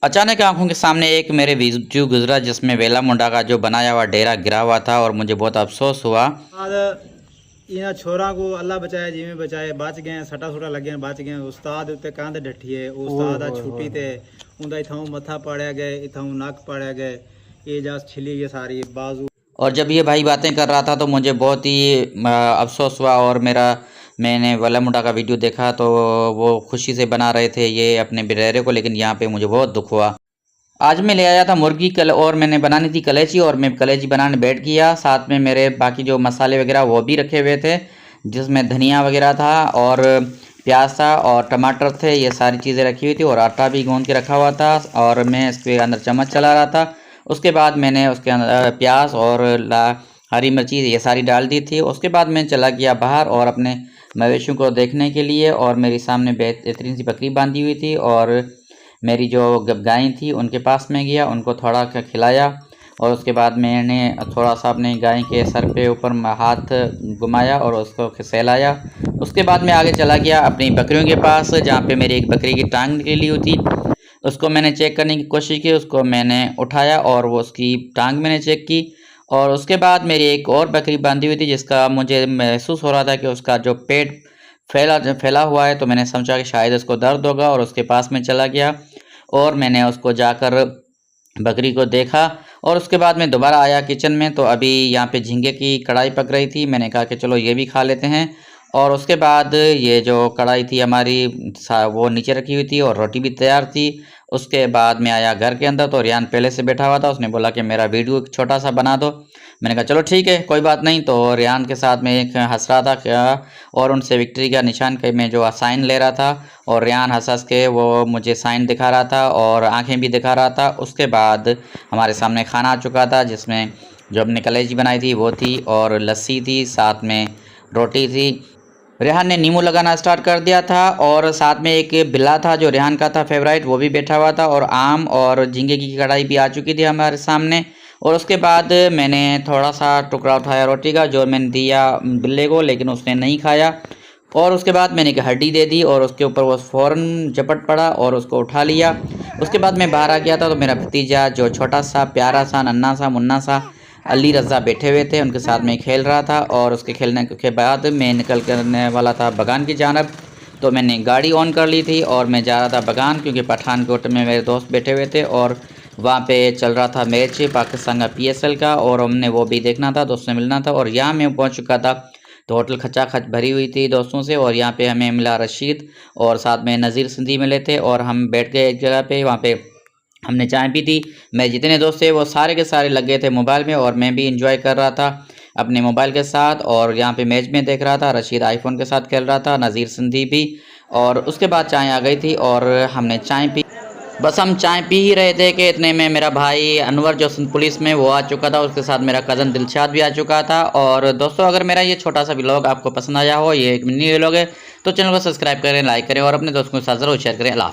अचानक आंखों के सामने एक मेरे विजू गुजरा जिसमें वेला मुंडा का जो बनाया हुआ डेरा गिरा हुआ था और मुझे बहुत अफसोस हुआ। इन्हां छोरा को अल्लाह बचाए जिमें बचाए बच गए सटा सुटा लगे बच गए। उस्ताद उत्ते कंध डठी है उस्ताद आ छुट्टी ते उंदा इथां मथा पाड़या गए इथां नक पाड़या गए ये जास छिली गई सारी बाजू। और जब ये भाई बातें कर रहा था तो मुझे बहुत ही अफसोस हुआ और मैंने वेला मुंडा का वीडियो देखा तो वो खुशी से बना रहे थे ये अपने बिरेरे को, लेकिन यहाँ पे मुझे बहुत दुख हुआ। आज मैं ले आया था मुर्गी और मैंने बनानी थी कलेजी और मैं कलेजी बनाने बैठ गया। साथ में मेरे बाकी जो मसाले वगैरह वो भी रखे हुए थे जिसमें धनिया वगैरह था और प्याज था और टमाटर थे, ये सारी चीज़ें रखी हुई थी और आटा भी गूंद के रखा हुआ था और मैं इसके अंदर चम्मच चला रहा था। उसके बाद मैंने उसके अंदर प्याज और हरी मिर्ची ये सारी डाल दी थी। उसके बाद मैं चला गया बाहर और अपने मवेशियों को देखने के लिए और मेरे सामने बेहतरीन सी बकरी बांधी हुई थी और मेरी जो गाय थी उनके पास में गया, उनको थोड़ा खिलाया और उसके बाद मैंने थोड़ा सा अपने गाय के सर पे ऊपर हाथ घुमाया और उसको सहलाया। उसके बाद मैं आगे चला गया अपनी बकरियों के पास जहाँ पे मेरी एक बकरी की टांग निकली हुई थी। उसको मैंने चेक करने की कोशिश की, उसको मैंने उठाया और वो उसकी टांग मैंने चेक की और उसके बाद मेरी एक और बकरी बांधी हुई थी जिसका मुझे महसूस हो रहा था कि उसका जो पेट फैला हुआ है, तो मैंने समझा कि शायद उसको दर्द होगा और उसके पास में चला गया और मैंने उसको जाकर बकरी को देखा। और उसके बाद मैं दोबारा आया किचन में तो अभी यहाँ पे झींगे की कढ़ाई पक रही थी। मैंने कहा कि चलो ये भी खा लेते हैं और उसके बाद ये जो कढ़ाई थी हमारी वो नीचे रखी हुई थी और रोटी भी तैयार थी। उसके बाद मैं आया घर के अंदर तो रियान पहले से बैठा हुआ था, उसने बोला कि मेरा वीडियो छोटा सा बना दो। मैंने कहा चलो ठीक है कोई बात नहीं। तो रियान के साथ मैं एक हंस रहा था और उनसे विक्ट्री का निशान के मैं जो साइन ले रहा था और रियान हंस हंस के वो मुझे साइन दिखा रहा था और आंखें भी दिखा रहा था। उसके बाद हमारे सामने खाना आ चुका था जिसमें जो हमने कलेजी बनाई थी वो थी और लस्सी थी, साथ में रोटी थी। रेहान ने नींबू लगाना स्टार्ट कर दिया था और साथ में एक बिल्ला था जो रेहान का था फेवरेट, वो भी बैठा हुआ था और आम और झींगे की कढ़ाई भी आ चुकी थी हमारे सामने। और उसके बाद मैंने थोड़ा सा टुकड़ा उठाया रोटी का जो मैंने दिया बिल्ले को, लेकिन उसने नहीं खाया। और उसके बाद मैंने एक हड्डी दे दी और उसके ऊपर वो फ़ौरन झपट पड़ा और उसको उठा लिया। उसके बाद मैं बाहर आ गया था तो मेरा भतीजा जो छोटा सा प्यारा सा नन्ना सा मुन्ना सा अली रज़ा बैठे हुए थे, उनके साथ में खेल रहा था। और उसके खेलने के बाद मैं निकल करने वाला था बगान की जानब, तो मैंने गाड़ी ऑन कर ली थी और मैं जा रहा था बगान क्योंकि पठानकोट में मेरे दोस्त बैठे हुए थे और वहाँ पे चल रहा था मैच पाकिस्तान का PSL का और हमने वो भी देखना था, दोस्तों से मिलना था। और यहाँ मैं पहुँच चुका था तो होटल खचाखच भरी हुई थी दोस्तों से और यहाँ पे हमें मिला रशीद और साथ में नज़ीर सिंधी मिले थे और हम बैठ गए एक जगह पे, वहाँ पे हमने चाय पी थी। मेरे जितने दोस्त थे वो सारे के सारे लग गए थे मोबाइल में और मैं भी इंजॉय कर रहा था अपने मोबाइल के साथ और यहाँ पे मैच में देख रहा था। रशीद आईफोन के साथ खेल रहा था, नज़ीर सिंधी भी। और उसके बाद चाय आ गई थी और हमने चाय पी। बस हम चाय पी ही रहे थे कि इतने में मेरा भाई अनवर जो पुलिस में वो आ चुका था, उसके साथ मेरा कज़न दिलशाद भी आ चुका था। और दोस्तों अगर मेरा ये छोटा सा व्लॉग आपको पसंद आया हो, ये एक मिनी व्लॉग है, तो चैनल को सब्सक्राइब करें, लाइक करें और अपने दोस्तों के साथ ज़रूर शेयर करें। अल्लाह।